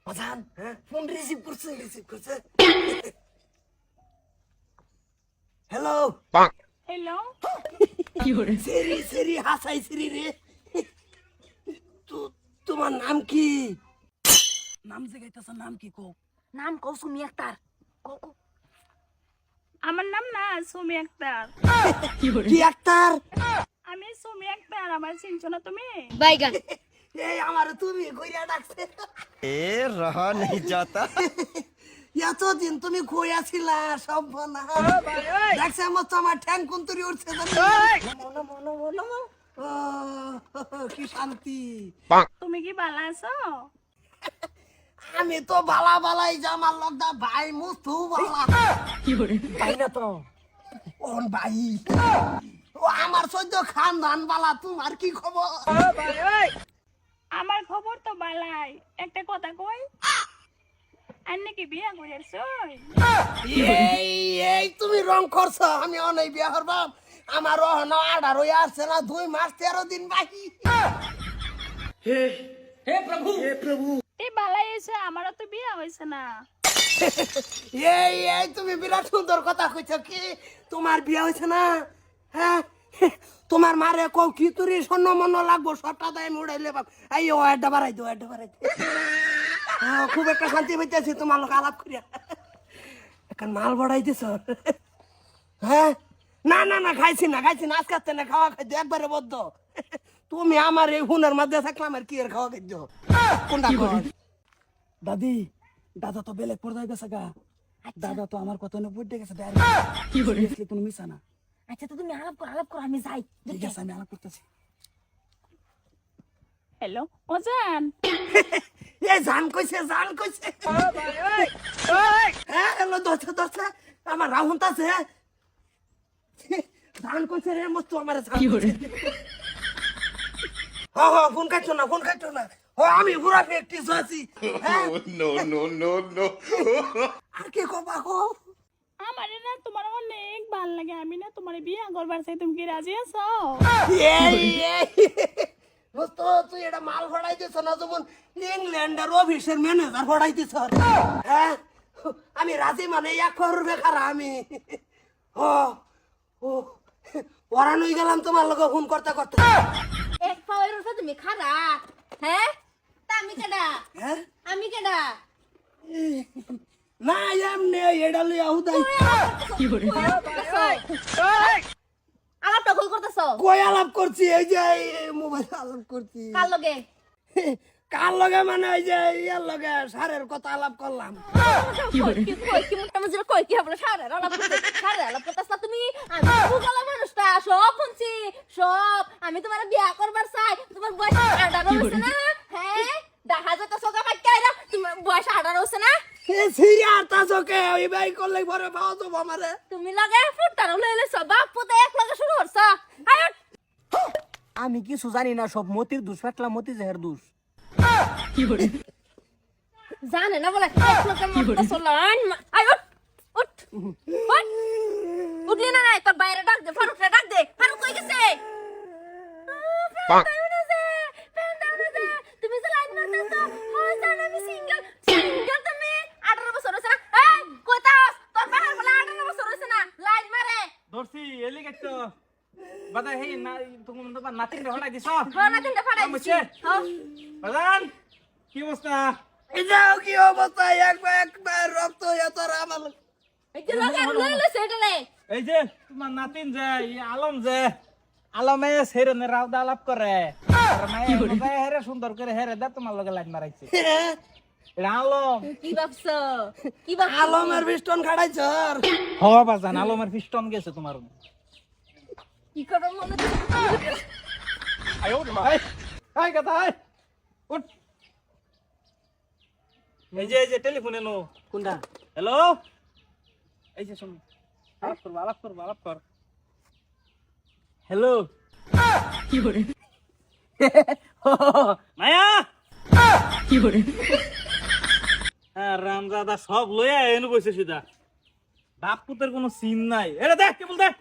বাজান phone receive করছে hello hello সেরি হাসাই সেরি রে তোমার নাম কি নাম জিগাইতেছ নাম কি কো নাম কও সুমি আক্তার কও কও আমার নাম না সুমি আক্তার। কি আক্তার আমি সুমি আক্তার, আমার চিনছো না তুমি? বাইগান এই আমার তুমি কইরা ডাকছে ए रहा नहीं जाता। এতদিন তুমি কইয়া ছিলা সব না দেখছে আমার তো আমার ঠ্যাং কুন্তরি উঠছে কি শান্তি তুমি কি ভালো আছো? আমি তো বালা বালাই জামার লগদা ভাই মুস্তু বালা ভাই না তো ওন ভাই ও আমার সদ্য খানদান বালা তোমার কি খবর আমার খবর তো ভালাই। একটা কথা কই, আর নাকি বিয়া করেছো? এই এই তুমি রং করছো আমি অনেক বিয়া করবাম আমার অহন 18 হয়ে আসছে না 2 মাস 13 দিন বাকি হে প্রভু এই ভালাই এসে আমারও তো বিয়া হয়েছে না। এই এই তুমি বিরাট সুন্দর কথা কইছো কি তোমার বিয়া হইছে না হ্যাঁ তোমার মারে কও কি তুরি স্বর্ণ মন লাগবো সবটা দায় উড়াইলে বাপ এই ও এডা বাড়াই দো খুব একটা শান্তি পাইতেছি তোমার লোক আলাপ করিয়া এখন মাল বড়াই দিছ হ্যাঁ না না না খাইছি না আজকে না খাওয়া খাইছো একবারে বদ্ধ তুমি আমার এই হুনার মধ্যে থাকলাম আর কি এর খাওয়া খাইছো কোনটা কর দাদি দাদা তো বেলেগ পড়ে গেছে গা দাদা তো আমার কথা না বুঝতে গেছে কি করে কোনো মিশা না আচ্ছা তো তুমি আলাপ করো আমি যাই ঠিক আছে আমি আলাপ করতেছি হ্যালো ওজান, এ জান কইছে হ্যাঁ হ্যালো দোস্ত আমার রাহুন আছে জান কইছে রে মস্ত আমার জান ফোন কাটছো না আমি পুরা প্র্যাকটিস আছি No. আর কি কবা গো আমার না তোমার অনেক ভালো লাগে। আমি না তোমার বিয়া করবার চাই, তুমি কি রাজি আছো? দোস্ত তুই এটা মাল ভরাই দিছ না যেমন ইংল্যান্ডের অফিসের ম্যানেজার ভরাই দিছ হ্যাঁ আমি রাজি মানে 1 করোড় বেকার আমি ও ওরান হয়ে গেলাম তোমার লগে ফোন করতে এক পাওয়ার উঠে তুমি খারা হ্যাঁ তা আমি কেডা হ্যাঁ আমি না এমনি এটা লইয়া হুদাই আলাপটা কই করতেছো কই আলাপ করছি এই যে মোবাইল আলাপ করছি কার লগে কার লগে মানে এই যে ইয়ার লগে সারের কথা আলাপ করলাম কি মোটা মজুর কই কি হবে সারা আলাপ করতেছ তুমি আমি বুগালা মানুষটা সব শুনছি সব আমি তোমার বিয়া করবার চাই তোমার বয়স 18 হইছে না হ্যাঁ দেখা যেত সোজা কাটকাইরা তোমার বয়স 18 হইছে না এ সিরিয়ার তাজকে ওই বাই করলে পরে পাও তো আমারে তুমি লাগে ফুটারো লইলেছ বাপ পুতে এক লগে শুরু করছ আয় আমি কিছু জানি না সব মতির দোষ ফাটলা মতি জেহের দোষ জানে না বলে এক লগে মত চলান আয় উঠ উঠলি না তোর বাইরে ডাক দে ফারুক কই গেছে তুমি যে লাইন মারতেছো হয় জানো আমি সিঙ্গেল তুমি 18 বছর হইছে না এই কইতাস তোর বাহার বলে 18 বছর হইছে না লাইন মারে দর্শি এলি গেছো বাদা হে না তুমি তো নাতিন রে হড়াই দিছ হ্যাঁ না তিনটা ফাড়াই দিছি হ্যাঁ বাদান কি অবস্থা এই যাও কি অবস্থা একবার রক্ত এতরা আমার এই যে লগে লইছে এটা রে এই যে তোমার নাতিন যে আলমে সেরনে রাউদা আলাপ করে আর মায়ে হেরে সুন্দর করে হেরে দা তোমার লগে লাইন মারাইছে এটা আলম কি ভাবছো আলমের বিষ্টন খাড়াইছ হওয়া বাজান আলমের পিস্টন গেছে তোমার কি করব মনে আয় ওরে মা আয় কথা আয় উঠ এই যে টেলিফোনে নো কোনটা হ্যালো এই যে শুন আলাপ কর হ্যালো মায়া হ্যাঁ রামদাদা সব লইয়া এনে বসে সিধা বাপ পুতের কোনো সিন নাই এটা দেখ কেবল দেখ